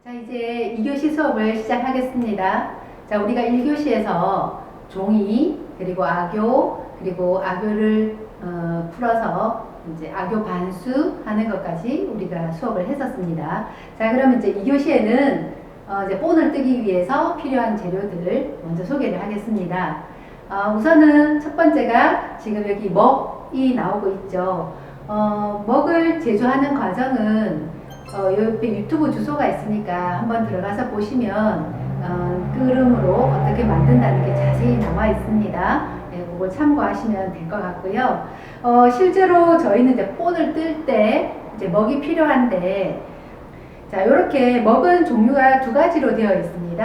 자, 이제 2교시 수업을 시작하겠습니다. 자, 우리가 1교시에서 종이, 그리고 악교, 그리고 악교를 풀어서 이제 악교 반수 하는 것까지 우리가 수업을 했었습니다. 자, 그러면 이제 2교시에는 이제 본을 뜨기 위해서 필요한 재료들을 먼저 소개를 하겠습니다. 우선은 첫 번째가 지금 여기 먹이 나오고 있죠. 먹을 제조하는 과정은 옆에 유튜브 주소가 있으니까 한번 들어가서 보시면 끓음으로 어떻게 만든다는 게 자세히 나와 있습니다. 네, 그걸 참고하시면 될 것 같고요. 실제로 저희는 이제 본을 뜰 때 이제 먹이 필요한데, 자, 이렇게 먹은 종류가 두 가지로 되어 있습니다.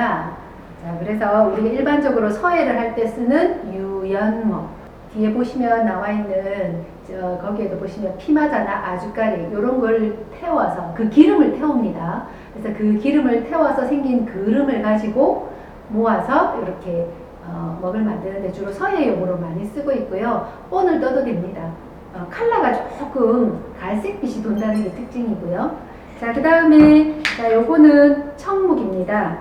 자, 그래서 우리가 일반적으로 서예를 할 때 쓰는 유연먹, 뒤에 보시면 나와 있는 거기에도 보시면 피마자나 아주까리 이런 걸 태워서 그 기름을 태웁니다. 그래서 그 기름을 태워서 생긴 그름을 가지고 모아서 이렇게 먹을 만드는데 주로 서예용으로 많이 쓰고 있고요. 본을 떠도 됩니다. 컬러가 조금 갈색빛이 돈다는 게 특징이고요. 자, 그 다음에 요거는 청묵입니다.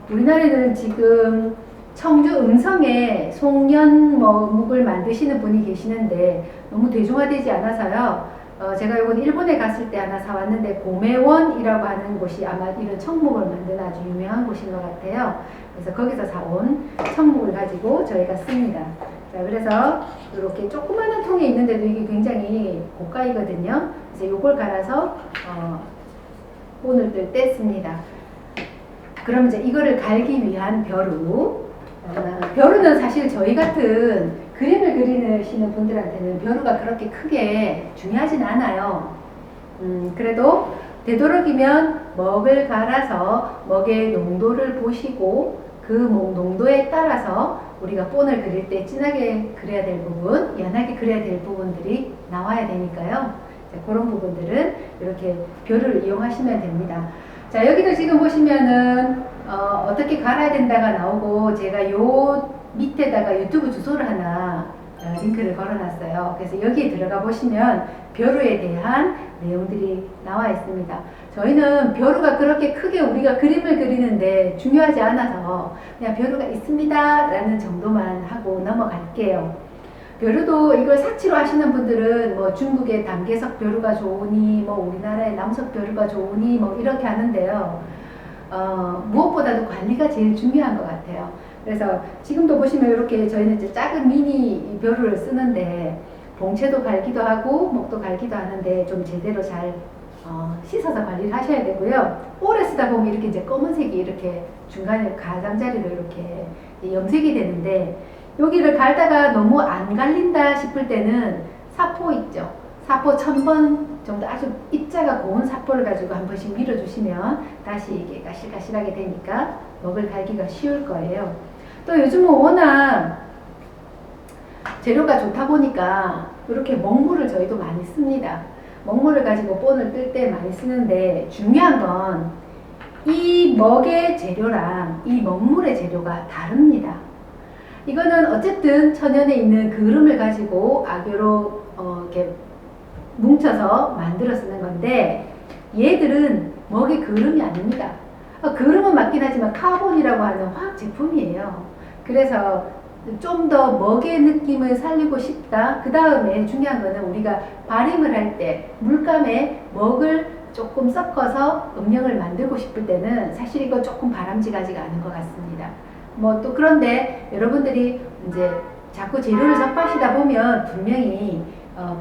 우리나라에는 지금 청주 음성에 송년묵을 만드시는 분이 계시는데 너무 대중화되지 않아서요. 제가 이건 일본에 갔을 때 하나 사왔는데 고메원이라고 하는 곳이 아마 이런 청묵을 만드는 아주 유명한 곳인 것 같아요. 그래서 거기서 사온 청묵을 가지고 저희가 씁니다. 자, 그래서 이렇게 조그마한 통에 있는데도 이게 굉장히 고가이거든요. 그래서 이걸 갈아서 본을 뜰 때 씁니다. 그럼 이제 이거를 갈기 위한 벼루. 벼루는 사실 저희 같은 그림을 그리시는 분들한테는 벼루가 그렇게 크게 중요하진 않아요. 그래도 되도록이면 먹을 갈아서 먹의 농도를 보시고 그 농도에 따라서 우리가 본을 그릴 때 진하게 그려야 될 부분, 연하게 그려야 될 부분들이 나와야 되니까요. 자, 그런 부분들은 이렇게 벼루를 이용하시면 됩니다. 자, 여기도 지금 보시면은 어떻게 갈아야 된다가 나오고, 제가 요 밑에다가 유튜브 주소를 하나 링크를 걸어놨어요. 그래서 여기에 들어가 보시면 벼루에 대한 내용들이 나와 있습니다. 저희는 벼루가 그렇게 크게 우리가 그림을 그리는데 중요하지 않아서 그냥 벼루가 있습니다 라는 정도만 하고 넘어갈게요. 벼루도 이걸 사치로 하시는 분들은 뭐 중국의 담계석 벼루가 좋으니 뭐 우리나라의 남석 벼루가 좋으니 뭐 이렇게 하는데요. 무엇보다도 관리가 제일 중요한 것 같아요. 그래서 지금도 보시면 이렇게 저희는 이제 작은 미니 벼루를 쓰는데 봉채도 갈기도 하고 목도 갈기도 하는데 좀 제대로 잘 씻어서 관리를 하셔야 되고요. 오래 쓰다 보면 이렇게 이제 검은색이 이렇게 중간에 가장자리로 이렇게 염색이 되는데, 여기를 갈다가 너무 안 갈린다 싶을 때는 사포 있죠. 사포 1000번 정도 아주 입자가 고운 사포를 가지고 한 번씩 밀어주시면 다시 이게 가실가실하게 되니까 먹을 갈기가 쉬울 거예요. 또 요즘은 워낙 재료가 좋다 보니까 이렇게 먹물을 저희도 많이 씁니다. 먹물을 가지고 본을 뜰 때 많이 쓰는데, 중요한 건 이 먹의 재료랑 이 먹물의 재료가 다릅니다. 이거는 어쨌든 천연에 있는 그름을 가지고 악교로 이렇게 뭉쳐서 만들어 쓰는 건데, 얘들은 먹의 그름이 아닙니다. 그름은 맞긴 하지만 카본이라고 하는 화학 제품이에요. 그래서 좀 더 먹의 느낌을 살리고 싶다. 그 다음에 중요한 거는 우리가 발임을 할 때 물감에 먹을 조금 섞어서 음영을 만들고 싶을 때는 사실 이거 조금 바람직하지가 않은 것 같습니다. 뭐 또 그런데 여러분들이 이제 자꾸 재료를 접하시다 보면 분명히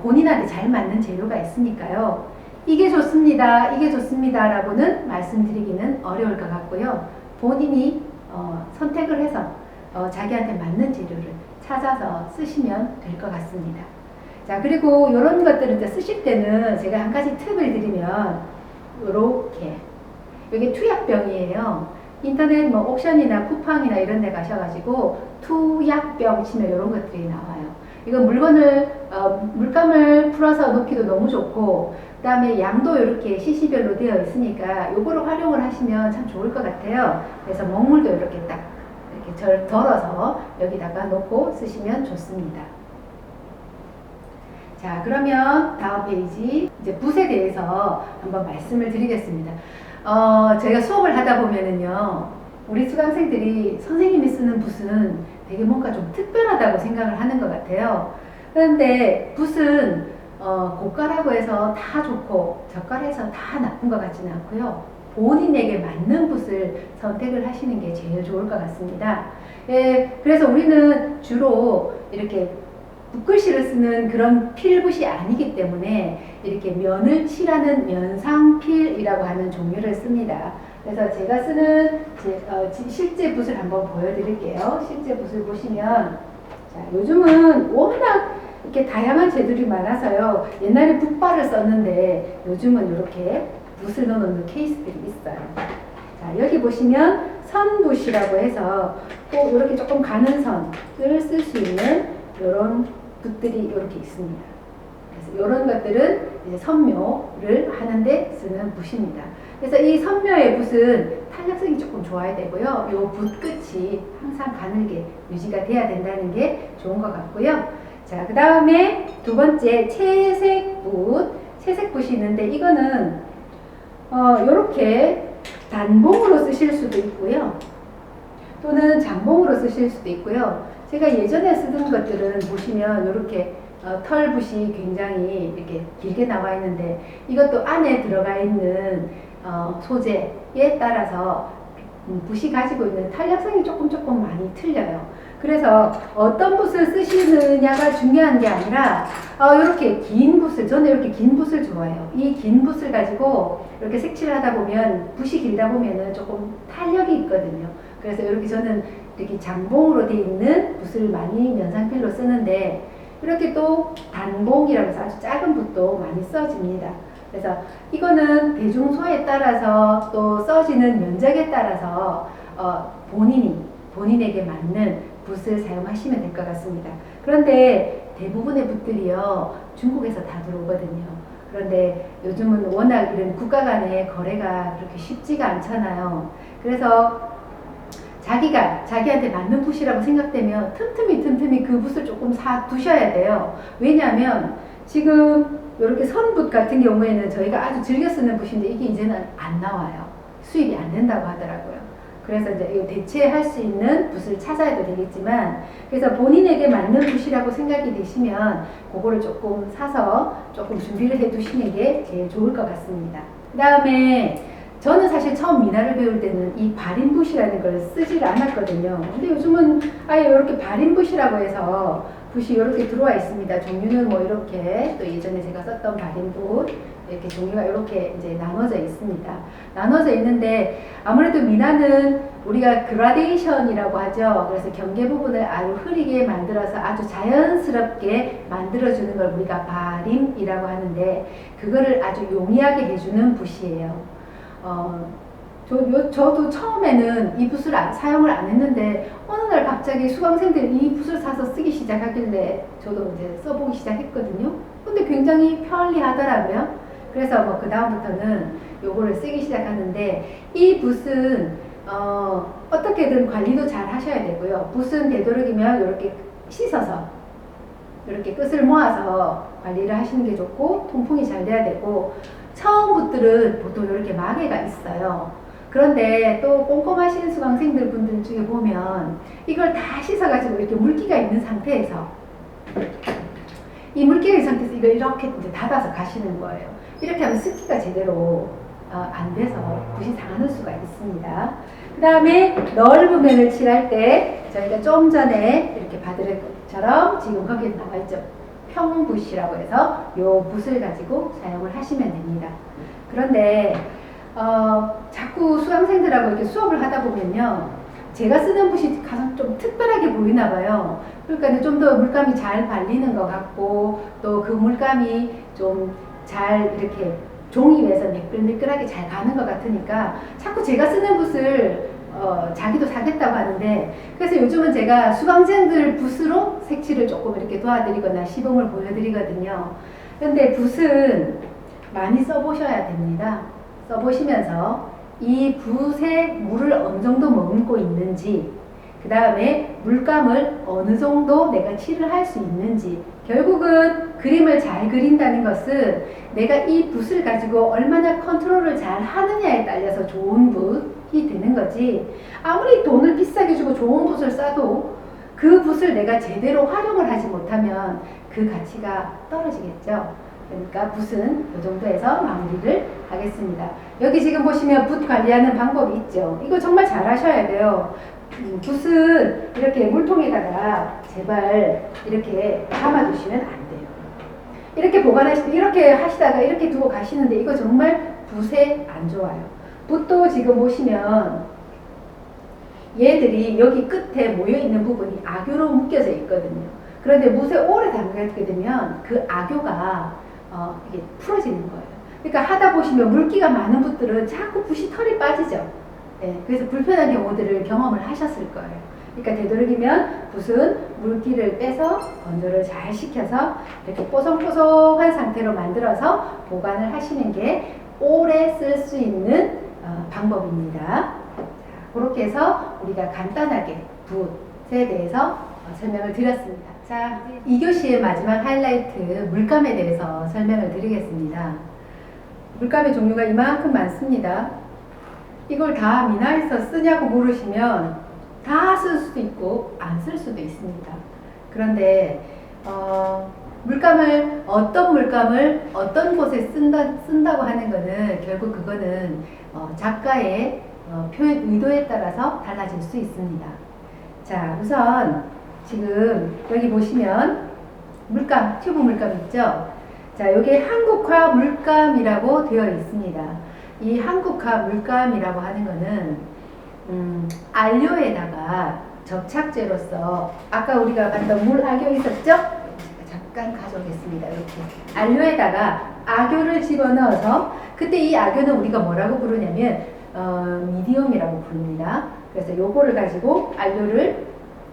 본인한테 잘 맞는 재료가 있으니까요. 이게 좋습니다, 이게 좋습니다 라고는 말씀드리기는 어려울 것 같고요. 본인이 선택을 해서 자기한테 맞는 재료를 찾아서 쓰시면 될 것 같습니다. 자, 그리고 이런 것들을 이제 쓰실 때는 제가 한 가지 팁을 드리면, 요렇게 이게 투약병이에요. 인터넷 뭐 옥션이나 쿠팡이나 이런 데 가셔가지고 투약병 치면 이런 것들이 나와요. 이건 물감을 풀어서 놓기도 너무 좋고, 그 다음에 양도 이렇게 시시별로 되어 있으니까 요거를 활용을 하시면 참 좋을 것 같아요. 그래서 먹물도 이렇게 딱 이렇게 덜어서 여기다가 놓고 쓰시면 좋습니다. 자, 그러면 다음 페이지 이제 붓에 대해서 한번 말씀을 드리겠습니다. 저희가 수업을 하다 보면은요, 우리 수강생들이 선생님이 쓰는 붓은 되게 뭔가 좀 특별하다고 생각을 하는 것 같아요. 그런데 붓은 고가라고 해서 다 좋고 저가라서 다 나쁜 것 같지는 않고요. 본인에게 맞는 붓을 선택을 하시는 게 제일 좋을 것 같습니다. 예, 그래서 우리는 주로 이렇게 붓글씨를 쓰는 그런 필붓이 아니기 때문에 이렇게 면을 칠하는 면상필이라고 하는 종류를 씁니다. 그래서 제가 쓰는 실제 붓을 한번 보여드릴게요. 실제 붓을 보시면, 자, 요즘은 워낙 이렇게 다양한 재질이 많아서요. 옛날에 붓발을 썼는데 요즘은 이렇게 붓을 넣어놓는 케이스들이 있어요. 자, 여기 보시면 선붓이라고 해서 꼭 이렇게 조금 가는 선을 쓸 수 있는 이런 붓들이 이렇게 있습니다. 그래서 이런 것들은 이제 선묘를 하는데 쓰는 붓입니다. 그래서 이 선묘의 붓은 탄력성이 조금 좋아야 되고요. 이 붓 끝이 항상 가늘게 유지가 돼야 된다는 게 좋은 것 같고요. 자, 그 다음에 두 번째 채색 붓. 채색 붓이 있는데 이거는 이렇게 단봉으로 쓰실 수도 있고요. 또는 장봉으로 쓰실 수도 있고요. 제가 예전에 쓰던 것들은 보시면 이렇게 털붓이 굉장히 이렇게 길게 나와 있는데 이것도 안에 들어가 있는 소재에 따라서 붓이 가지고 있는 탄력성이 조금 많이 틀려요. 그래서 어떤 붓을 쓰시느냐가 중요한 게 아니라 이렇게 긴 붓을, 저는 이렇게 긴 붓을 좋아해요. 이 긴 붓을 가지고 이렇게 색칠을 하다 보면 붓이 길다 보면은 조금 탄력이 있거든요. 그래서 이렇게 저는 이렇게 장봉으로 되어 있는 붓을 많이 면상필로 쓰는데 이렇게 또 단봉이라고 해서 아주 작은 붓도 많이 써집니다. 그래서 이거는 대중소에 따라서 또 써지는 면적에 따라서 본인에게 맞는 붓을 사용하시면 될 것 같습니다. 그런데 대부분의 붓들이요 중국에서 다 들어오거든요. 그런데 요즘은 워낙 이런 국가 간의 거래가 그렇게 쉽지가 않잖아요. 그래서 자기한테 맞는 붓이라고 생각되면 틈틈이 그 붓을 조금 사 두셔야 돼요. 왜냐하면 지금 이렇게 선붓 같은 경우에는 저희가 아주 즐겨 쓰는 붓인데 이게 이제는 안 나와요. 수입이 안 된다고 하더라고요. 그래서 이제 이거 대체할 수 있는 붓을 찾아야 되겠지만, 그래서 본인에게 맞는 붓이라고 생각이 되시면 그거를 조금 사서 조금 준비를 해 두시는 게 제일 좋을 것 같습니다. 그 다음에 저는 사실 처음 미나를 배울 때는 이 발인붓이라는 걸 쓰지를 않았거든요. 근데 요즘은 아예 이렇게 발인붓이라고 해서 붓이 이렇게 들어와 있습니다. 종류는 뭐 이렇게 또 예전에 제가 썼던 발인붓 이렇게 종류가 이렇게 이제 나눠져 있습니다. 나눠져 있는데 아무래도 미나는 우리가 그라데이션이라고 하죠. 그래서 경계 부분을 아주 흐리게 만들어서 아주 자연스럽게 만들어주는 걸 우리가 발임이라고 하는데 그거를 아주 용이하게 해주는 붓이에요. 저도 처음에는 이 붓을 사용을 안 했는데 어느 날 갑자기 수강생들이 이 붓을 사서 쓰기 시작하길래 저도 이제 써보기 시작했거든요. 근데 굉장히 편리하더라고요. 그래서 뭐 그 다음부터는 요거를 쓰기 시작하는데 이 붓은 어떻게든 관리도 잘 하셔야 되고요. 붓은 되도록이면 이렇게 씻어서 이렇게 끝을 모아서 관리를 하시는 게 좋고 통풍이 잘 돼야 되고 처음 붓들은 보통 이렇게 마개가 있어요. 그런데 또 꼼꼼하신 수강생들 분들 중에 보면 이걸 다 씻어가지고 이렇게 물기가 있는 상태에서 이 물기가 있는 상태에서 이걸 이렇게 이제 닫아서 가시는 거예요. 이렇게 하면 습기가 제대로 안 돼서 붓이 상하는 수가 있습니다. 그 다음에 넓은 면을 칠할 때 저희가 좀 전에 이렇게 봐드린 것처럼 지금 거기에 나와 있죠. 평붓이라고 해서 요 붓을 가지고 사용을 하시면 됩니다. 그런데 자꾸 수강생들하고 이렇게 수업을 하다 보면요, 제가 쓰는 붓이 가장 좀 특별하게 보이나 봐요. 그러니까 좀 더 물감이 잘 발리는 것 같고 또 그 물감이 좀 잘 이렇게 종이 위에서 매끌매끌하게 잘 가는 것 같으니까 자꾸 제가 쓰는 붓을 자기도 사겠다고 하는데, 그래서 요즘은 제가 수강생들 붓으로 색칠을 조금 이렇게 도와드리거나 시범을 보여드리거든요. 근데 붓은 많이 써보셔야 됩니다. 써보시면서 이 붓에 물을 어느 정도 머금고 있는지, 그 다음에 물감을 어느 정도 내가 칠을 할 수 있는지, 결국은 그림을 잘 그린다는 것은 내가 이 붓을 가지고 얼마나 컨트롤을 잘 하느냐에 따라서 좋은 붓이 되는 거지, 아무리 돈을 비싸게 주고 좋은 붓을 써도 그 붓을 내가 제대로 활용을 하지 못하면 그 가치가 떨어지겠죠. 그러니까 붓은 이 정도에서 마무리를 하겠습니다. 여기 지금 보시면 붓 관리하는 방법이 있죠. 이거 정말 잘 하셔야 돼요. 붓은 이렇게 물통에다가 제발 이렇게 담아두시면 안 돼요. 이렇게 이렇게 하시다가 이렇게 두고 가시는데 이거 정말 붓에 안 좋아요. 붓도 지금 보시면 얘들이 여기 끝에 모여있는 부분이 악교로 묶여져 있거든요. 그런데 붓에 오래 담가게 되면 그 악교가 이게 풀어지는 거예요. 그러니까 하다 보시면 물기가 많은 붓들은 자꾸 붓이 털이 빠지죠. 네, 그래서 불편한 경우들을 경험을 하셨을 거예요. 그러니까 되도록이면 붓은 물기를 빼서 건조를 잘 시켜서 이렇게 뽀송뽀송한 상태로 만들어서 보관을 하시는 게 오래 쓸 수 있는 방법입니다. 자, 그렇게 해서 우리가 간단하게 붓에 대해서 설명을 드렸습니다. 자, 2교시의 마지막 하이라이트 물감에 대해서 설명을 드리겠습니다. 물감의 종류가 이만큼 많습니다. 이걸 다 미나에서 쓰냐고 물으시면 다 쓸 수도 있고 안 쓸 수도 있습니다. 그런데 어떤 물감을 어떤 곳에 쓴다고 하는 거는 결국 그거는 작가의 표현 의도에 따라서 달라질 수 있습니다. 자, 우선 지금 여기 보시면 물감, 튜브 물감 있죠? 자, 여기 한국화 물감이라고 되어 있습니다. 이 한국화 물감이라고 하는 거는 안료에다가 접착제로서 아까 우리가 봤던 물 악교 있었죠? 잠깐 가져오겠습니다. 이렇게 안료에다가 악교를 집어넣어서, 그때 이 악교는 우리가 뭐라고 부르냐면 미디움이라고 부릅니다. 그래서 요거를 가지고 안료를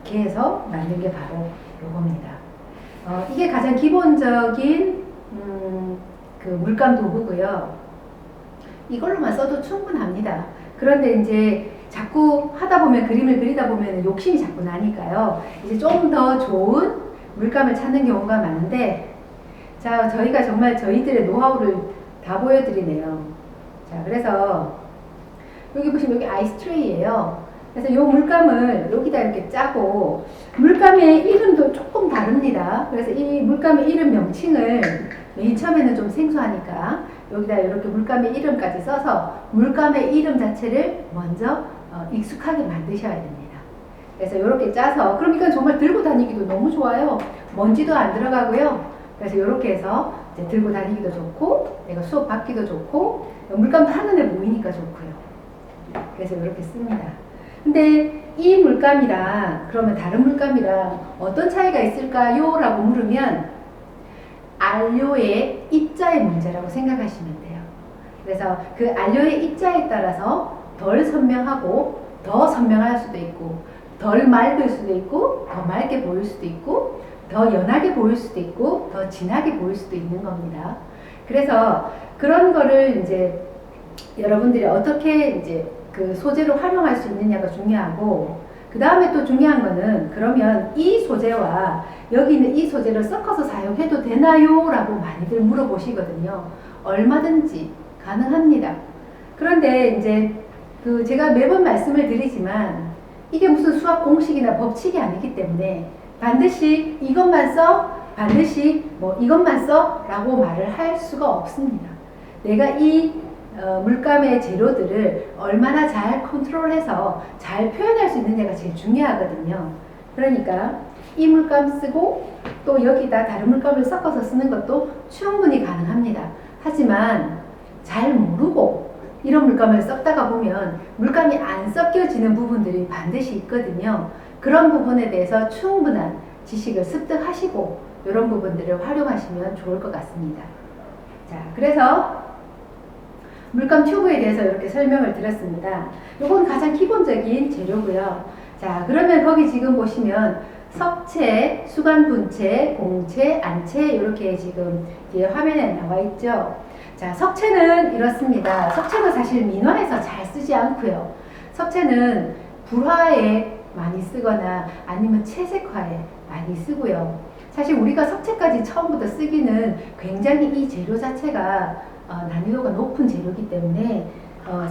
개해서 만든 게 바로 요겁니다. 이게 가장 기본적인 그 물감 도구고요. 이걸로만 써도 충분합니다. 그런데 이제 자꾸 하다 보면, 그림을 그리다 보면 욕심이 자꾸 나니까요. 이제 좀 더 좋은 물감을 찾는 경우가 많은데, 자, 저희가 정말 저희들의 노하우를 다 보여드리네요. 자, 그래서 여기 보시면 여기 아이스트레이예요. 그래서 이 물감을 여기다 이렇게 짜고, 물감의 이름도 조금 다릅니다. 그래서 이 물감의 이름 명칭을 맨 처음에는 좀 생소하니까 여기다 이렇게 물감의 이름까지 써서 물감의 이름 자체를 먼저 익숙하게 만드셔야 됩니다. 그래서 이렇게 짜서, 그럼 이건 정말 들고 다니기도 너무 좋아요. 먼지도 안 들어가고요. 그래서 이렇게 해서 이제 들고 다니기도 좋고, 내가 수업 받기도 좋고, 물감도 한눈에 보이니까 좋고요. 그래서 이렇게 씁니다. 근데 이 물감이랑 그러면 다른 물감이랑 어떤 차이가 있을까요? 라고 물으면 안료의 입자의 문제라고 생각하시면 돼요. 그래서 그 안료의 입자에 따라서 덜 선명하고 더 선명할 수도 있고, 덜 맑을 수도 있고, 더 맑게 보일 수도 있고, 더 연하게 보일 수도 있고, 더 진하게 보일 수도 있는 겁니다. 그래서 그런 거를 이제 여러분들이 어떻게 이제 그 소재로 활용할 수 있느냐가 중요하고, 그 다음에 또 중요한 거는, 그러면 이 소재와 여기 있는 이 소재를 섞어서 사용해도 되나요? 라고 많이들 물어보시거든요. 얼마든지 가능합니다. 그런데 이제 그 제가 매번 말씀을 드리지만 이게 무슨 수학 공식이나 법칙이 아니기 때문에 반드시 이것만 써, 반드시 뭐 이것만 써 라고 말을 할 수가 없습니다. 내가 이 물감의 재료들을 얼마나 잘 컨트롤해서 잘 표현할 수 있느냐가 제일 중요하거든요. 그러니까 이 물감 쓰고 또 여기다 다른 물감을 섞어서 쓰는 것도 충분히 가능합니다. 하지만 잘 모르고 이런 물감을 섞다가 보면 물감이 안 섞여지는 부분들이 반드시 있거든요. 그런 부분에 대해서 충분한 지식을 습득하시고 이런 부분들을 활용하시면 좋을 것 같습니다. 자, 그래서 물감 튜브에 대해서 이렇게 설명을 드렸습니다. 이건 가장 기본적인 재료고요. 자, 그러면 거기 지금 보시면 석체, 수간분체, 공체, 안체 이렇게 지금 뒤에 화면에 나와 있죠. 자, 석체는 이렇습니다. 석체는 사실 민화에서 잘 쓰지 않고요. 석체는 불화의 많이 쓰거나 아니면 채색화에 많이 쓰고요. 사실 우리가 석채까지 처음부터 쓰기는 굉장히 이 재료 자체가 난이도가 높은 재료이기 때문에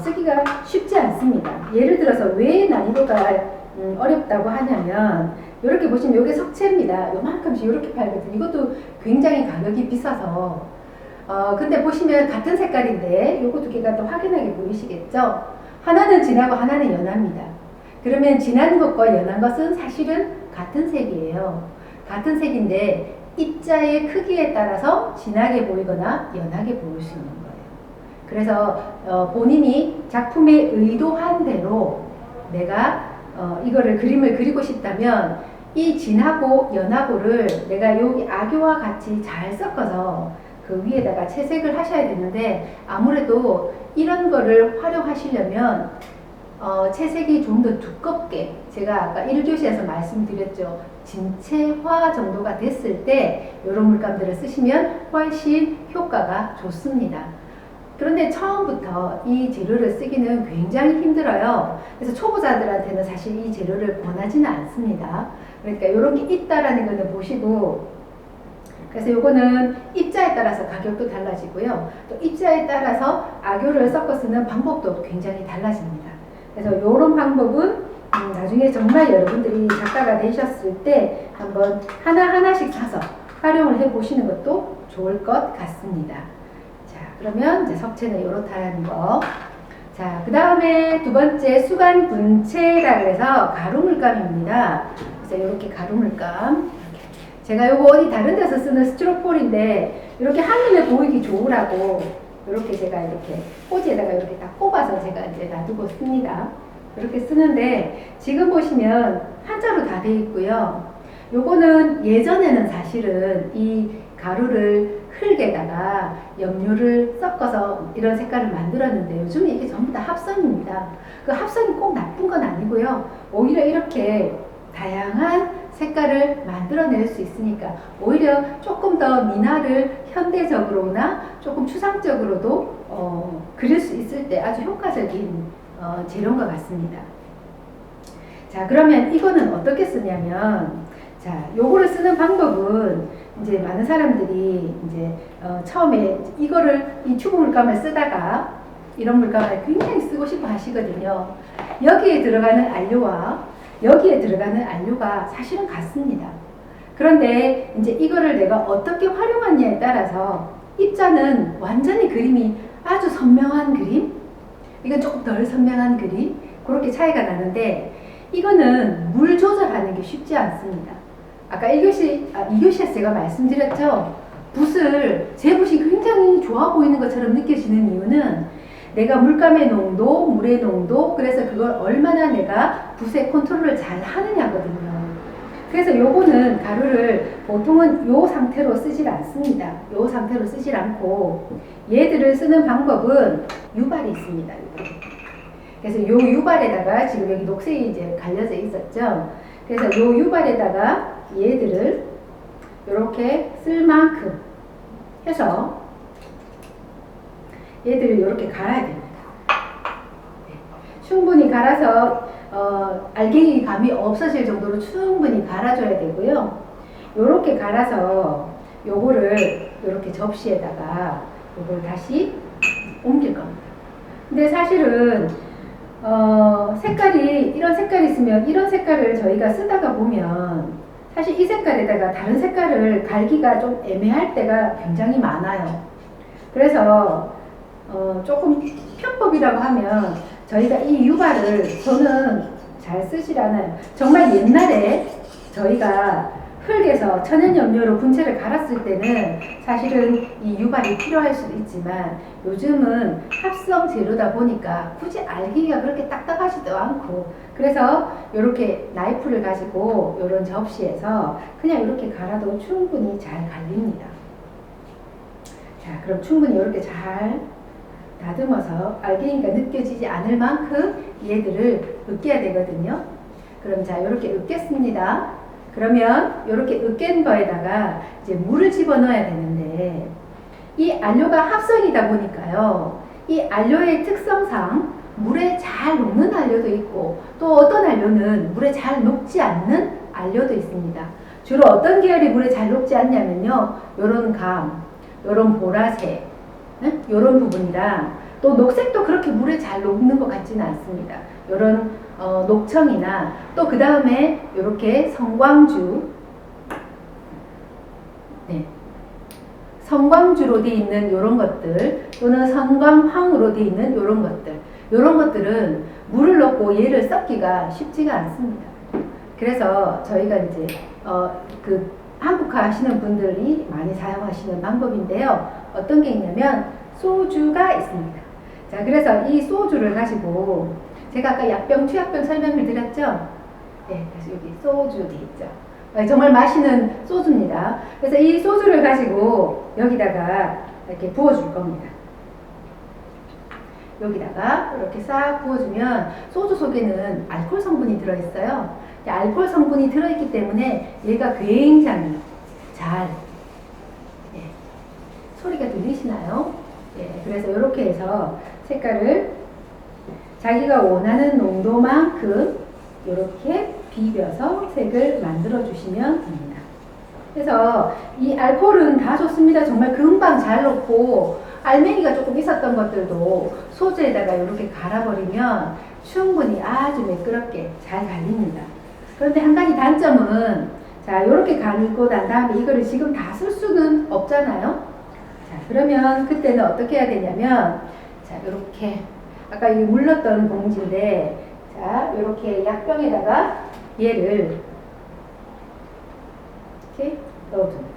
쓰기가 쉽지 않습니다. 예를 들어서 왜 난이도가 어렵다고 하냐면 이렇게 보시면 이게 석채입니다. 요만큼씩 이렇게 팔거든요. 이것도 굉장히 가격이 비싸서 근데 보시면 같은 색깔인데 요거 두 개가 또 확연하게 보이시겠죠? 하나는 진하고 하나는 연합니다. 그러면 진한 것과 연한 것은 사실은 같은 색이에요. 같은 색인데 입자의 크기에 따라서 진하게 보이거나 연하게 보일 수 있는 거예요. 그래서 본인이 작품에 의도한 대로 내가 이거를 그림을 그리고 싶다면 이 진하고 연하고를 내가 여기 악교와 같이 잘 섞어서 그 위에다가 채색을 하셔야 되는데 아무래도 이런 거를 활용하시려면 채색이 좀 더 두껍게 제가 아까 1교시에서 말씀드렸죠. 진채화 정도가 됐을 때 이런 물감들을 쓰시면 훨씬 효과가 좋습니다. 그런데 처음부터 이 재료를 쓰기는 굉장히 힘들어요. 그래서 초보자들한테는 사실 이 재료를 권하지는 않습니다. 그러니까 이런 게 있다라는 거는 보시고 그래서 요거는 입자에 따라서 가격도 달라지고요. 또 입자에 따라서 악교를 섞어 쓰는 방법도 굉장히 달라집니다. 그래서 이런 방법은 나중에 정말 여러분들이 작가가 되셨을 때 한번 하나하나씩 사서 활용을 해 보시는 것도 좋을 것 같습니다. 자, 그러면 이제 석채는 이렇다는 거. 자, 그 다음에 두 번째 수간 분체라 그래서 가루 물감입니다. 그래서 이렇게 가루 물감. 제가 요거 어디 다른 데서 쓰는 스티로폴인데 이렇게 한눈에 보이기 좋으라고 이렇게 제가 이렇게 포지에다가 이렇게 딱 꼽아서 제가 이제 놔두고 씁니다. 이렇게 쓰는데 지금 보시면 한자로 다 돼 있고요. 요거는 예전에는 사실은 이 가루를 흙에다가 염료를 섞어서 이런 색깔을 만들었는데 요즘은 이게 전부 다 합성입니다. 그 합성이 꼭 나쁜 건 아니고요. 오히려 이렇게 다양한 색깔을 만들어낼 수 있으니까 오히려 조금 더 미나를 현대적으로나 조금 추상적으로도 그릴 수 있을 때 아주 효과적인 재료인 것 같습니다. 자, 그러면 이거는 어떻게 쓰냐면 자, 요거를 쓰는 방법은 이제 많은 사람들이 이제 처음에 이거를 이 튜브 물감을 쓰다가 이런 물감을 굉장히 쓰고 싶어 하시거든요. 여기에 들어가는 안료와 여기에 들어가는 안료가 사실은 같습니다. 그런데 이제 이거를 내가 어떻게 활용하냐에 따라서 입자는 완전히 그림이 아주 선명한 그림, 이건 조금 덜 선명한 그림, 그렇게 차이가 나는데 이거는 물 조절하는 게 쉽지 않습니다. 아까 2교시에서 제가 말씀드렸죠. 붓을, 제 붓이 굉장히 좋아 보이는 것처럼 느껴지는 이유는 내가 물감의 농도, 물의 농도, 그래서 그걸 얼마나 내가 붓의 컨트롤을 잘 하느냐거든요. 그래서 요거는 가루를 보통은 요 상태로 쓰질 않습니다. 요 상태로 쓰질 않고 얘들을 쓰는 방법은 유발이 있습니다. 그래서 요 유발에다가 지금 여기 녹색이 이제 갈려져 있었죠. 그래서 요 유발에다가 얘들을 이렇게 쓸 만큼 해서 얘들을 이렇게 갈아야 됩니다. 네. 충분히 갈아서 알갱이 감이 없어질 정도로 충분히 갈아줘야 되고요. 요렇게 갈아서 요거를 요렇게 접시에다가 요걸 다시 옮길 겁니다. 근데 사실은 색깔이 이런 색깔이 있으면 이런 색깔을 저희가 쓰다가 보면 사실 이 색깔에다가 다른 색깔을 갈기가 좀 애매할 때가 굉장히 많아요. 그래서 조금 편법이라고 하면 저희가 이 유발을 저는 잘 쓰질 않아요. 정말 옛날에 저희가 흙에서 천연염료로 분체를 갈았을 때는 사실은 이 유발이 필요할 수도 있지만 요즘은 합성 재료다 보니까 굳이 알기가 그렇게 딱딱하지도 않고 그래서 이렇게 나이프를 가지고 이런 접시에서 그냥 이렇게 갈아도 충분히 잘 갈립니다. 자, 그럼 충분히 이렇게 잘 다듬어서 알갱이가 느껴지지 않을 만큼 얘들을 으깨야 되거든요. 그럼 자, 이렇게 으깼습니다. 그러면 이렇게 으깬 거에다가 이제 물을 집어넣어야 되는데 이 안료가 합성이다 보니까요. 이 안료의 특성상 물에 잘 녹는 안료도 있고 또 어떤 안료는 물에 잘 녹지 않는 안료도 있습니다. 주로 어떤 계열이 물에 잘 녹지 않냐면요. 요런 감, 요런 보라색, 요런 부분이랑 또 녹색도 그렇게 물에 잘 녹는 것 같지는 않습니다. 요런 녹청이나 또 그 다음에 요렇게 성광주, 네. 성광주로 되어 있는 요런 것들 또는 성광황으로 되어 있는 요런 것들, 요런 것들은 물을 넣고 얘를 섞기가 쉽지가 않습니다. 그래서 저희가 이제 그 한국화 하시는 분들이 많이 사용하시는 방법인데요. 어떤 게 있냐면 소주가 있습니다. 자, 그래서 이 소주를 가지고 제가 아까 약병, 투약병 설명을 드렸죠? 네, 그래서 여기 소주 돼 있죠. 정말 맛있는 소주입니다. 그래서 이 소주를 가지고 여기다가 이렇게 부어줄 겁니다. 여기다가 이렇게 싹 부어주면 소주 속에는 알코올 성분이 들어있어요. 알코올 성분이 들어있기 때문에 얘가 굉장히 잘, 예, 소리가 들리시나요? 예, 그래서 이렇게 해서 색깔을 자기가 원하는 농도만큼 이렇게 비벼서 색을 만들어 주시면 됩니다. 그래서 이 알코올은 다 좋습니다. 정말 금방 잘 녹고 알맹이가 조금 있었던 것들도 소주에다가 이렇게 갈아버리면 충분히 아주 매끄럽게 잘 갈립니다. 그런데 한 가지 단점은 자, 이렇게 갈고 난 다음에 이거를 지금 다 쓸 수는 없잖아요. 자, 그러면 그때는 어떻게 해야 되냐면 자, 이렇게 아까 이 물렀던 봉지인데 자, 이렇게 약병에다가 얘를 이렇게 넣어줍니다.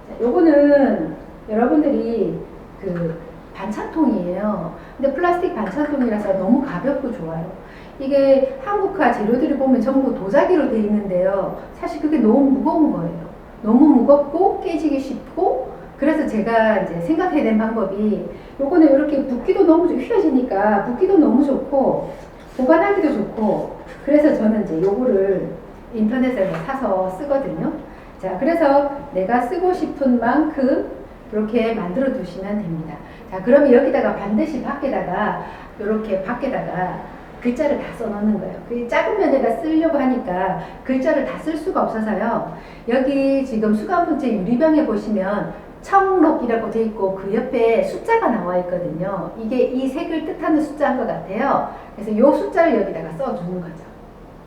자, 요거는 여러분들이 그 반찬통이에요. 근데 플라스틱 반찬통이라서 너무 가볍고 좋아요. 이게 한국화 재료들을 보면 전부 도자기로 되어 있는데요. 사실 그게 너무 무거운 거예요. 너무 무겁고 깨지기 쉽고 그래서 제가 이제 생각해낸 방법이 요거는 이렇게 붓기도 너무 휘어지니까 붓기도 너무 좋고 보관하기도 좋고 그래서 저는 이제 요거를 인터넷에서 사서 쓰거든요. 자, 그래서 내가 쓰고 싶은 만큼 이렇게 만들어 두시면 됩니다. 자, 그러면 여기다가 반드시 밖에다가 이렇게 밖에다가 글자를 다 써놓는 거예요. 그 작은 면에다 쓰려고 하니까 글자를 다 쓸 수가 없어서요. 여기 지금 수감분체 유리병에 보시면 청록이라고 되어 있고 그 옆에 숫자가 나와 있거든요. 이게 이 색을 뜻하는 숫자인 것 같아요. 그래서 이 숫자를 여기다가 써주는 거죠.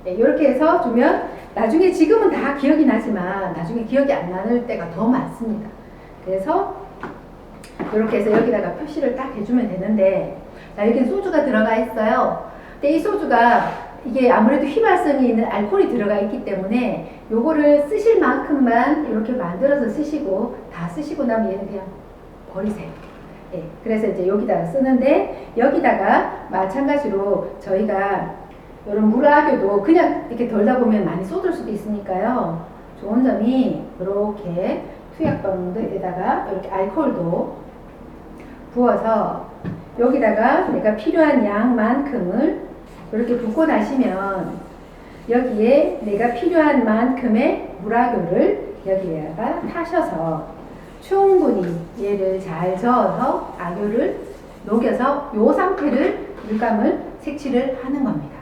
네, 이렇게 해서 주면 나중에 지금은 다 기억이 나지만 나중에 기억이 안 나는 때가 더 많습니다. 그래서 이렇게 해서 여기다가 표시를 딱 해주면 되는데 자, 여기 소주가 들어가 있어요. 근데 이 소주가 이게 아무래도 휘발성이 있는 알코올이 들어가 있기 때문에 요거를 쓰실 만큼만 이렇게 만들어서 쓰시고 다 쓰시고 나면 얘는 그냥 버리세요. 예, 그래서 이제 여기다가 쓰는데 여기다가 마찬가지로 저희가 이런 물아교도 그냥 이렇게 덜다 보면 많이 쏟을 수도 있으니까요. 좋은 점이 이렇게 투약병에다가 이렇게 알코올도 부어서 여기다가 내가 필요한 양만큼을 이렇게 붓고 나시면 여기에 내가 필요한 만큼의 물아교를 여기에다가 타셔서 충분히 얘를 잘 저어서 아교를 녹여서 이 상태를 물감을 색칠을 하는 겁니다.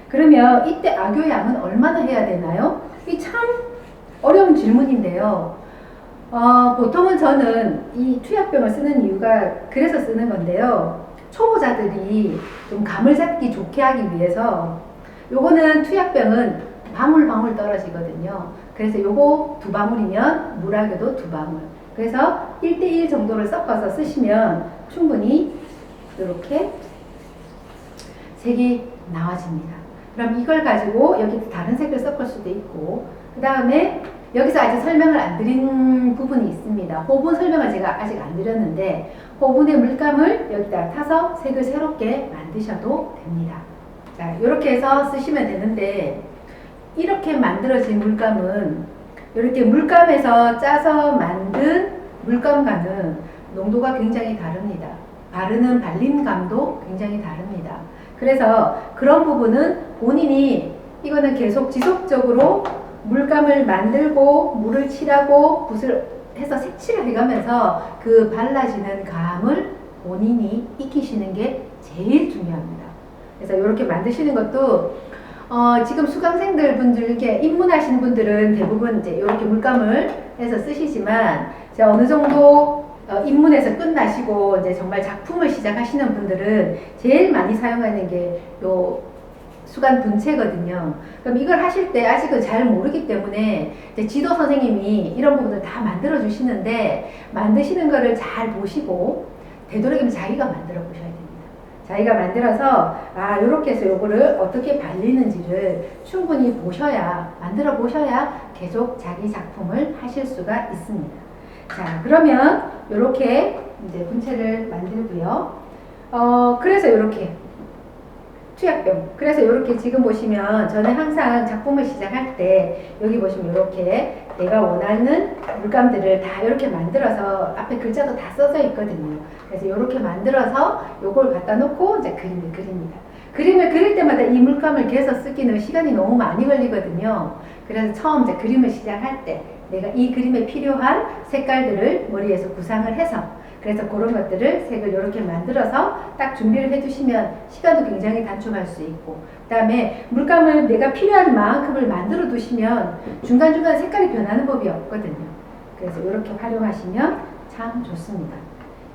그러면 이때 아교 양은 얼마나 해야 되나요? 이 참 어려운 질문인데요. 보통은 저는 이 투약병을 쓰는 이유가 그래서 쓰는 건데요. 초보자들이 좀 감을 잡기 좋게 하기 위해서 요거는 투약병은 방울방울 떨어지거든요. 그래서 요거 2방울이면 물아교도 2방울. 그래서 1대1 정도를 섞어서 쓰시면 충분히 이렇게 색이 나와집니다. 그럼 이걸 가지고 여기 다른 색을 섞을 수도 있고 그 다음에 여기서 아직 설명을 안 드린 부분이 있습니다. 호분 설명을 제가 아직 안 드렸는데 호분의 물감을 여기다 타서 색을 새롭게 만드셔도 됩니다. 자, 이렇게 해서 쓰시면 되는데 이렇게 만들어진 물감은 이렇게 물감에서 짜서 만든 물감과는 농도가 굉장히 다릅니다. 바르는 발림감도 굉장히 다릅니다. 그래서 그런 부분은 본인이 이거는 계속 지속적으로 물감을 만들고 물을 칠하고 붓을 해서 색칠을 해가면서 그 발라지는 감을 본인이 익히시는 게 제일 중요합니다. 그래서 이렇게 만드시는 것도 지금 수강생들 분들 이렇게 입문하시는 분들은 대부분 이제 이렇게 물감을 해서 쓰시지만 어느 정도 입문해서 끝나시고 이제 정말 작품을 시작하시는 분들은 제일 많이 사용하는 게 요 수간 분체거든요. 그럼 이걸 하실 때 아직은 잘 모르기 때문에 이제 지도 선생님이 이런 부분을 다 만들어 주시는데 만드시는 거를 잘 보시고 되도록이면 자기가 만들어 보셔야 됩니다. 자기가 만들어서 요렇게 해서 요거를 어떻게 발리는지를 충분히 보셔야 만들어 보셔야 계속 자기 작품을 하실 수가 있습니다. 자, 그러면 요렇게 이제 분체를 만들고요. 그래서 요렇게 투약병. 그래서 이렇게 지금 보시면 저는 항상 작품을 시작할 때 여기 보시면 이렇게 내가 원하는 물감들을 다 이렇게 만들어서 앞에 글자도 다 써져 있거든요. 그래서 이렇게 만들어서 요걸 갖다 놓고 이제 그림을 그립니다. 그림을 그릴 때마다 이 물감을 계속 쓰기는 시간이 너무 많이 걸리거든요. 그래서 처음 이제 그림을 시작할 때 내가 이 그림에 필요한 색깔들을 머리에서 구상을 해서 그래서 그런 것들을 색을 이렇게 만들어서 딱 준비를 해두시면 시간도 굉장히 단축할 수 있고 그 다음에 물감을 내가 필요한 만큼을 만들어 두시면 중간중간 색깔이 변하는 법이 없거든요. 그래서 이렇게 활용하시면 참 좋습니다.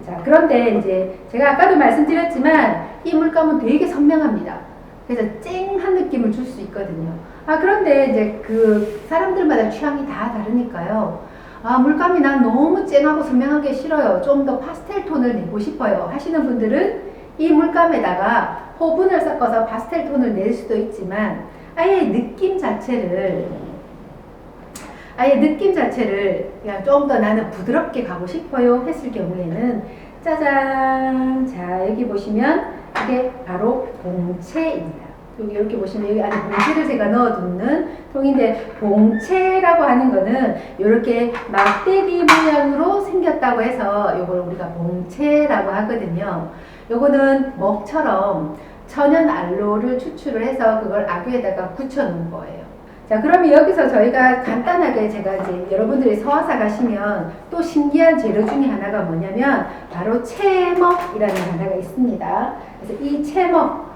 자, 그런데 이제 제가 아까도 말씀드렸지만 이 물감은 되게 선명합니다. 그래서 쨍한 느낌을 줄 수 있거든요. 그런데 이제 그 사람들마다 취향이 다 다르니까요. 물감이 난 너무 쨍하고 선명하게 싫어요. 좀 더 파스텔 톤을 내고 싶어요. 하시는 분들은 이 물감에다가 호분을 섞어서 파스텔 톤을 낼 수도 있지만 아예 느낌 자체를 그냥 좀 더 나는 부드럽게 가고 싶어요 했을 경우에는 짜잔! 자, 여기 보시면 이게 바로 봉채입니다. 여기 이렇게 보시면 여기 안에 봉채를 제가 넣어두는 통인데 봉채라고 하는 거는 이렇게 막대기 모양으로 생겼다고 해서 이걸 우리가 봉채라고 하거든요. 요거는 먹처럼 천연 알로를 추출을 해서 그걸 아귀에다가 굳혀 놓은 거예요. 자, 그러면 여기서 저희가 간단하게 제가 이제 여러분들이 서화사 가시면 또 신기한 재료 중에 하나가 뭐냐면 바로 채먹이라는 하나가 있습니다. 그래서 이 채먹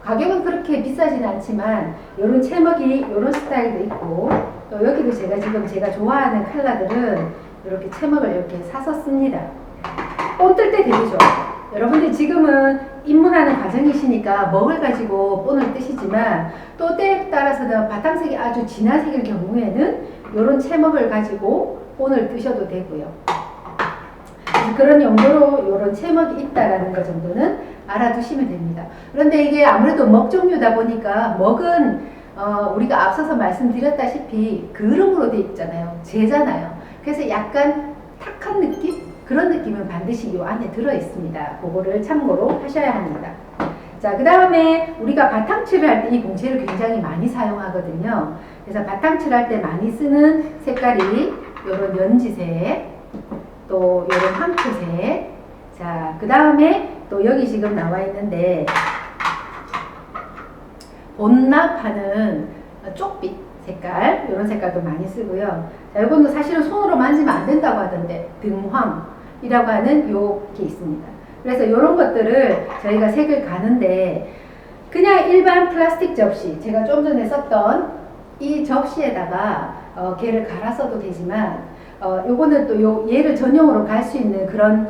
가격은 그렇게 비싸진 않지만 이런 채먹이 이런 스타일도 있고 또 여기도 제가 좋아하는 컬러들은 이렇게 채먹을 이렇게 사서 씁니다. 본 뜰 때 되게 좋아요. 여러분들 지금은 입문하는 과정이시니까 먹을 가지고 본을 뜨시지만 또 때에 따라서는 바탕색이 아주 진한 색일 경우에는 이런 채먹을 가지고 본을 뜨셔도 되고요. 그런 용도로 이런 채먹이 있다라는 것 정도는 알아두시면 됩니다. 그런데 이게 아무래도 먹 종류다 보니까 먹은 우리가 앞서서 말씀드렸다시피 그름으로 되어 있잖아요. 재잖아요. 그래서 약간 탁한 느낌? 그런 느낌은 반드시 이 안에 들어 있습니다. 그거를 참고로 하셔야 합니다. 자, 그 다음에 우리가 바탕칠을 할 때 이 봉채를 굉장히 많이 사용하거든요. 그래서 바탕칠 할 때 많이 쓰는 색깔이 이런 연지색, 또 이런 황토색. 자, 그 다음에 또 여기 지금 나와 있는데 본납하는 쪽빛 색깔, 이런 색깔도 많이 쓰고요. 자, 이건 사실은 손으로 만지면 안 된다고 하던데 등황이라고 하는 요게 있습니다. 그래서 이런 것들을 저희가 색을 가는데 그냥 일반 플라스틱 접시, 제가 좀 전에 썼던 이 접시에다가 걔를 갈아 써도 되지만 요거는 또 얘를 전용으로 갈 수 있는 그런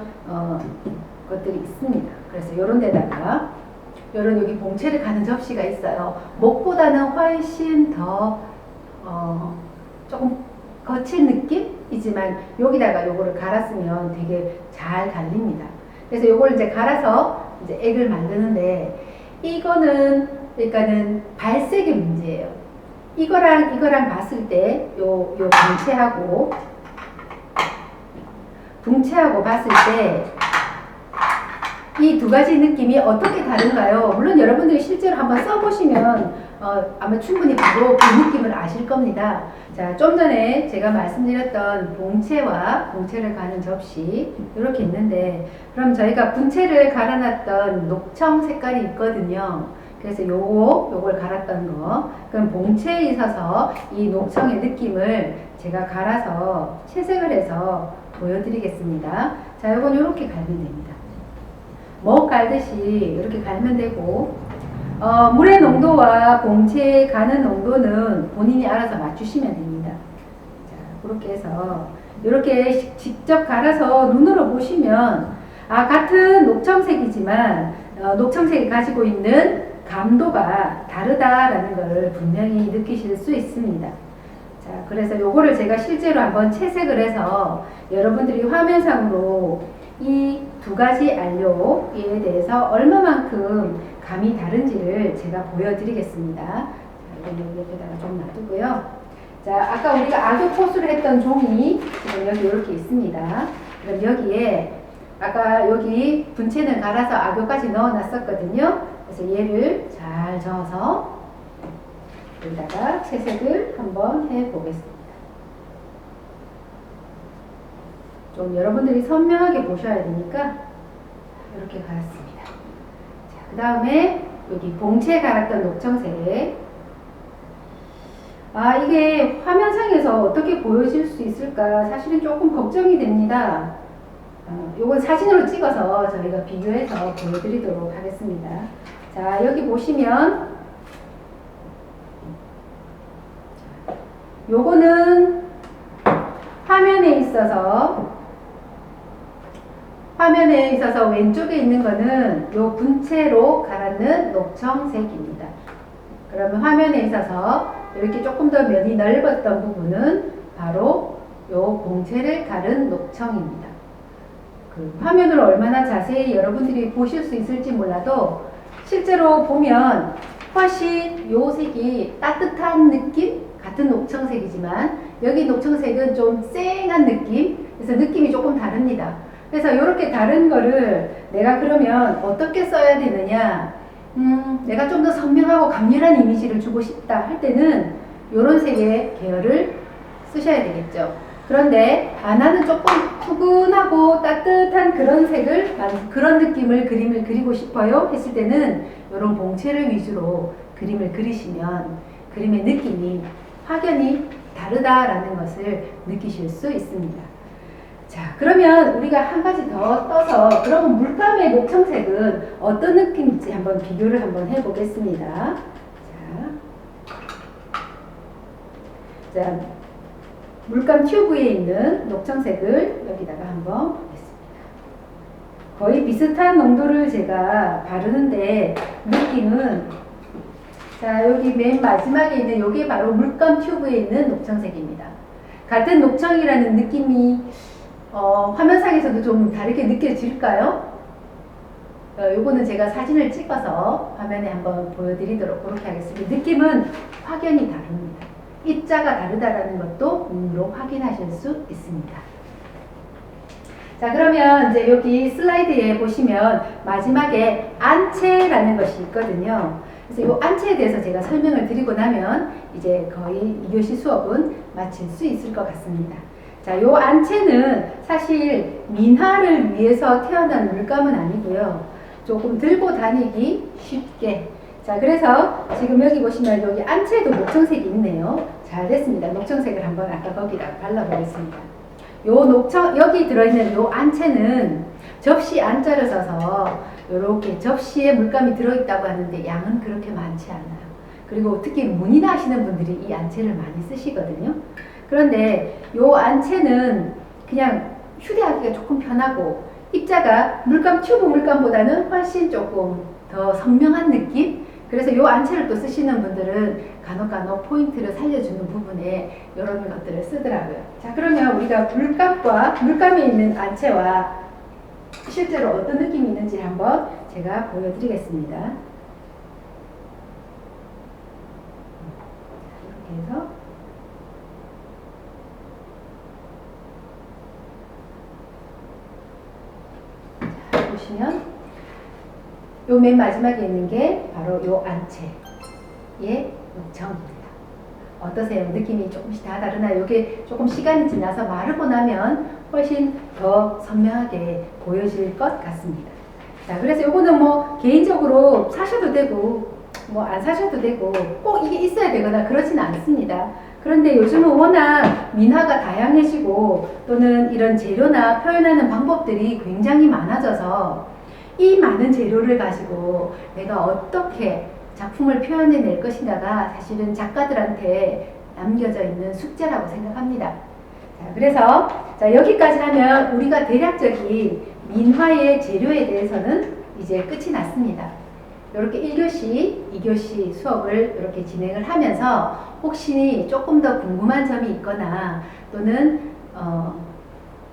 것들이 있습니다. 그래서 요런 데다가 요런 여기 봉채를 가는 접시가 있어요. 목보다는 훨씬 더 조금 거친 느낌이지만 여기다가 요거를 갈았으면 되게 잘 갈립니다. 그래서 요걸 이제 갈아서 이제 액을 만드는데 이거는 그러니까는 발색의 문제예요. 이거랑 봤을 때 요 붕채하고 봤을 때 이 두 가지 느낌이 어떻게 다른가요? 물론 여러분들이 실제로 한번 써보시면 아마 충분히 바로 그 느낌을 아실 겁니다. 자, 좀 전에 제가 말씀드렸던 봉채와 봉채를 가는 접시 이렇게 있는데 그럼 저희가 분채를 갈아놨던 녹청 색깔이 있거든요. 그래서 요걸 갈았던 거 그럼 봉채에 있어서 이 녹청의 느낌을 제가 갈아서 채색을 해서 보여드리겠습니다. 자, 이건 이렇게 갈면 됩니다. 먹 갈듯이 이렇게 갈면 되고, 물의 농도와 봉채 가는 농도는 본인이 알아서 맞추시면 됩니다. 자, 그렇게 해서 이렇게 직접 갈아서 눈으로 보시면 같은 녹청색이지만 녹청색이 가지고 있는 감도가 다르다라는 것을 분명히 느끼실 수 있습니다. 자, 그래서 요거를 제가 실제로 한번 채색을 해서 여러분들이 화면상으로 이 두 가지 안료에 대해서 얼마만큼 감이 다른지를 제가 보여드리겠습니다. 자, 이건 여기에다가 좀 놔두고요. 자, 아까 우리가 악교 포수를 했던 종이 지금 여기 이렇게 있습니다. 그럼 여기에 아까 여기 분체는 갈아서 악교까지 넣어 놨었거든요. 그래서 얘를 잘 저어서 여기다가 채색을 한번 해 보겠습니다. 좀 여러분들이 선명하게 보셔야 되니까 이렇게 갈았습니다. 자, 그 다음에 여기 봉채 갈았던 녹청색. 이게 화면상에서 어떻게 보여질 수 있을까 사실은 조금 걱정이 됩니다. 요건 사진으로 찍어서 저희가 비교해서 보여드리도록 하겠습니다. 자, 여기 보시면 요거는 화면에 있어서 왼쪽에 있는 거는 요 분체로 갈았는 녹청색입니다. 그러면 화면에 있어서 이렇게 조금 더 면이 넓었던 부분은 바로 요 봉채를 갈은 녹청입니다. 그 화면으로 얼마나 자세히 여러분들이 보실 수 있을지 몰라도 실제로 보면 훨씬 요 색이 따뜻한 느낌? 같은 녹청색이지만 여기 녹청색은 좀 쨍한 느낌? 그래서 느낌이 조금 다릅니다. 그래서 이렇게 다른 거를 내가 그러면 어떻게 써야 되느냐? 내가 좀 더 선명하고 강렬한 이미지를 주고 싶다 할 때는 이런 색의 계열을 쓰셔야 되겠죠. 그런데 나는 조금 푸근하고 따뜻한 그런 색을, 그런 느낌을 그림을 그리고 싶어요 했을 때는 이런 봉채를 위주로 그림을 그리시면 그림의 느낌이 확연히 다르다라는 것을 느끼실 수 있습니다. 자, 그러면 우리가 한 가지 더 떠서 그러면 물감의 녹청색은 어떤 느낌인지 한번 비교를 한번 해보겠습니다. 자, 물감 튜브에 있는 녹청색을 여기다가 한번 보겠습니다. 거의 비슷한 농도를 제가 바르는데 느낌은 자, 여기 맨 마지막에 있는 여기 바로 물감 튜브에 있는 녹청색입니다. 같은 녹청이라는 느낌이 화면상에서도 좀 다르게 느껴질까요? 요거는 제가 사진을 찍어서 화면에 한번 보여드리도록 그렇게 하겠습니다. 느낌은 확연히 다릅니다. 입자가 다르다라는 것도 눈으로 확인하실 수 있습니다. 자, 그러면 이제 여기 슬라이드에 보시면 마지막에 안채라는 것이 있거든요. 그래서 이 안채에 대해서 제가 설명을 드리고 나면 이제 거의 2교시 수업은 마칠 수 있을 것 같습니다. 자, 요 안채는 사실 민화를 위해서 태어난 물감은 아니고요. 조금 들고 다니기 쉽게. 자, 그래서 지금 여기 보시면 여기 안채도 녹청색이 있네요. 잘 됐습니다. 녹청색을 한번 아까 거기다 발라보겠습니다. 여기 들어있는 요 안채는 접시 안자를 써서 이렇게 접시에 물감이 들어있다고 하는데 양은 그렇게 많지 않아요. 그리고 특히 문이나 하시는 분들이 이 안채를 많이 쓰시거든요. 그런데 요 안채는 그냥 휴대하기가 조금 편하고 입자가 물감 튜브 물감보다는 훨씬 조금 더 선명한 느낌? 그래서 요 안채를 또 쓰시는 분들은 간혹 포인트를 살려주는 부분에 이런 것들을 쓰더라고요. 자, 그러면 우리가 물감에 있는 안채와 실제로 어떤 느낌이 있는지 한번 제가 보여드리겠습니다. 이렇게 해서 자, 보시면 요 맨 마지막에 있는 게 바로 요 안채의 녹청입니다. 어떠세요? 느낌이 조금씩 다 다르나요? 이게 조금 시간이 지나서 마르고 나면 훨씬 더 선명하게 보여질 것 같습니다. 자, 그래서 요거는 뭐 개인적으로 사셔도 되고 뭐 안 사셔도 되고 꼭 이게 있어야 되거나 그렇지는 않습니다. 그런데 요즘은 워낙 민화가 다양해지고 또는 이런 재료나 표현하는 방법들이 굉장히 많아져서 이 많은 재료를 가지고 내가 어떻게 작품을 표현해낼 것인가가 사실은 작가들한테 남겨져 있는 숙제라고 생각합니다. 자, 그래서 여기까지 하면 우리가 대략적인 민화의 재료에 대해서는 이제 끝이 났습니다. 이렇게 1교시, 2교시 수업을 이렇게 진행을 하면서 혹시 조금 더 궁금한 점이 있거나 또는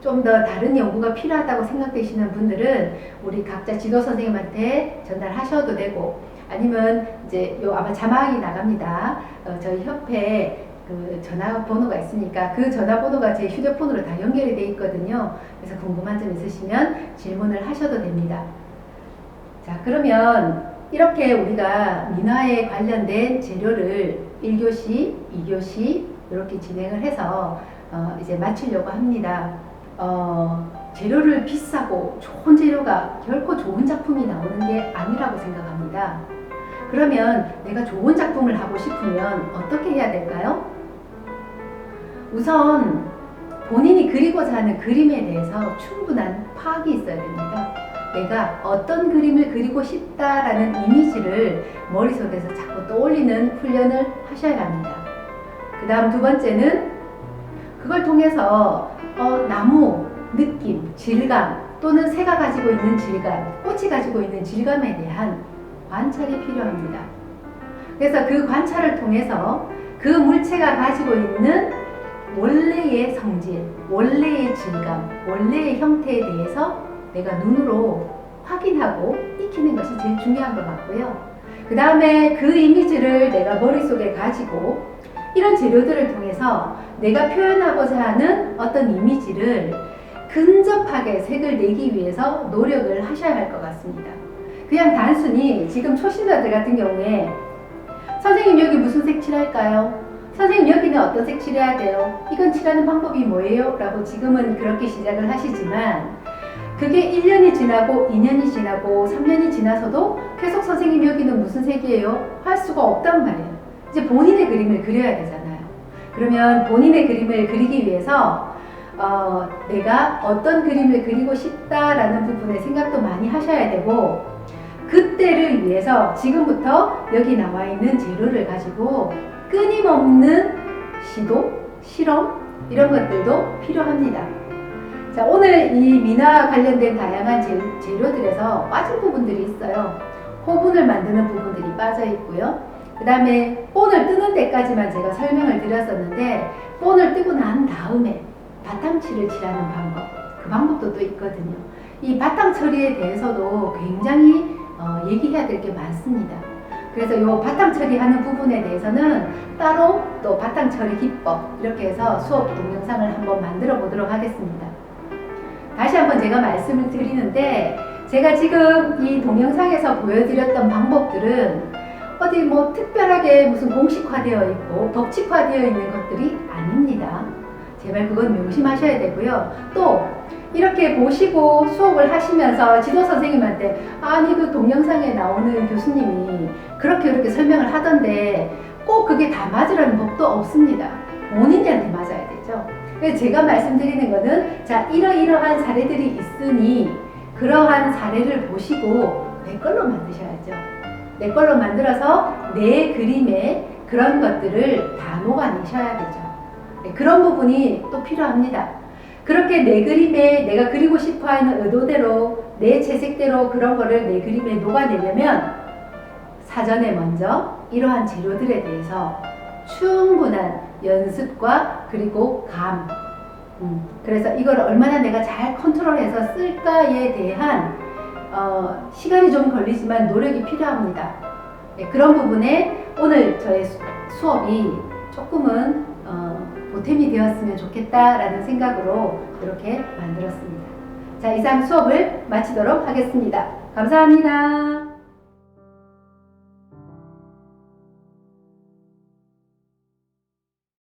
좀 더 다른 연구가 필요하다고 생각되시는 분들은 우리 각자 지도 선생님한테 전달하셔도 되고, 아니면 이제 아마 자막이 나갑니다. 저희 협회 그 전화번호가 있으니까 그 전화번호가 제 휴대폰으로 다 연결이 돼 있거든요. 그래서 궁금한 점 있으시면 질문을 하셔도 됩니다. 자, 그러면 이렇게 우리가 민화에 관련된 재료를 1교시, 2교시 이렇게 진행을 해서 이제 마치려고 합니다. 재료를 비싸고 좋은 재료가 결코 좋은 작품이 나오는 게 아니라고 생각합니다. 그러면 내가 좋은 작품을 하고 싶으면 어떻게 해야 될까요? 우선 본인이 그리고자 하는 그림에 대해서 충분한 파악이 있어야 됩니다. 내가 어떤 그림을 그리고 싶다라는 이미지를 머릿속에서 자꾸 떠올리는 훈련을 하셔야 합니다. 그 다음 두 번째는 그걸 통해서 나무, 느낌, 질감 또는 새가 가지고 있는 질감, 꽃이 가지고 있는 질감에 대한 관찰이 필요합니다. 그래서 그 관찰을 통해서 그 물체가 가지고 있는 원래의 성질, 원래의 질감, 원래의 형태에 대해서 내가 눈으로 확인하고 익히는 것이 제일 중요한 것 같고요. 그 다음에 그 이미지를 내가 머릿속에 가지고 이런 재료들을 통해서 내가 표현하고자 하는 어떤 이미지를 근접하게 색을 내기 위해서 노력을 하셔야 할 것 같습니다. 그냥 단순히 지금 초신자들 같은 경우에 선생님 여기 무슨 색 칠할까요? 선생님 여기는 어떤 색 칠해야 돼요? 이건 칠하는 방법이 뭐예요? 라고 지금은 그렇게 시작을 하시지만 그게 1년이 지나고 2년이 지나고 3년이 지나서도 계속 선생님 여기는 무슨 색이에요? 할 수가 없단 말이에요. 이제 본인의 그림을 그려야 되잖아요. 그러면 본인의 그림을 그리기 위해서 내가 어떤 그림을 그리고 싶다라는 부분에 생각도 많이 하셔야 되고, 그때를 위해서 지금부터 여기 나와 있는 재료를 가지고 끊임없는 시도, 실험 이런 것들도 필요합니다. 자, 오늘 이 민화 관련된 다양한 재료들에서 빠진 부분들이 있어요. 호분을 만드는 부분들이 빠져 있고요. 그 다음에 본을 뜨는 데까지만 제가 설명을 드렸었는데, 본을 뜨고 난 다음에 바탕칠을 칠하는 방법, 그 방법도 또 있거든요. 이 바탕 처리에 대해서도 굉장히 얘기해야 될 게 많습니다. 그래서 이 바탕 처리하는 부분에 대해서는 따로 또 바탕 처리 기법 이렇게 해서 수업 동영상을 한번 만들어 보도록 하겠습니다. 다시 한번 제가 말씀을 드리는데, 제가 지금 이 동영상에서 보여드렸던 방법들은 어디 뭐 특별하게 무슨 공식화되어 있고 법칙화되어 있는 것들이 아닙니다. 제발 그건 명심하셔야 되고요. 또 이렇게 보시고 수업을 하시면서 지도 선생님한테 아니 그 동영상에 나오는 교수님이 그렇게 설명을 하던데 꼭 그게 다 맞으라는 법도 없습니다. 본인한테 맞아야 되죠. 그래서 제가 말씀드리는 거는 자, 이러이러한 사례들이 있으니 그러한 사례를 보시고 내 걸로 만드셔야죠. 내 걸로 만들어서 내 그림에 그런 것들을 다 녹아내셔야 되죠. 네, 그런 부분이 또 필요합니다. 그렇게 내 그림에 내가 그리고 싶어 하는 의도대로 내 채색대로 그런 거를 내 그림에 녹아내려면 사전에 먼저 이러한 재료들에 대해서 충분한 연습과 그리고 감, 그래서 이걸 얼마나 내가 잘 컨트롤해서 쓸까에 대한 시간이 좀 걸리지만 노력이 필요합니다. 네, 그런 부분에 오늘 저의 수업이 조금은 보탬이 되었으면 좋겠다라는 생각으로 이렇게 만들었습니다. 자, 이상 수업을 마치도록 하겠습니다. 감사합니다.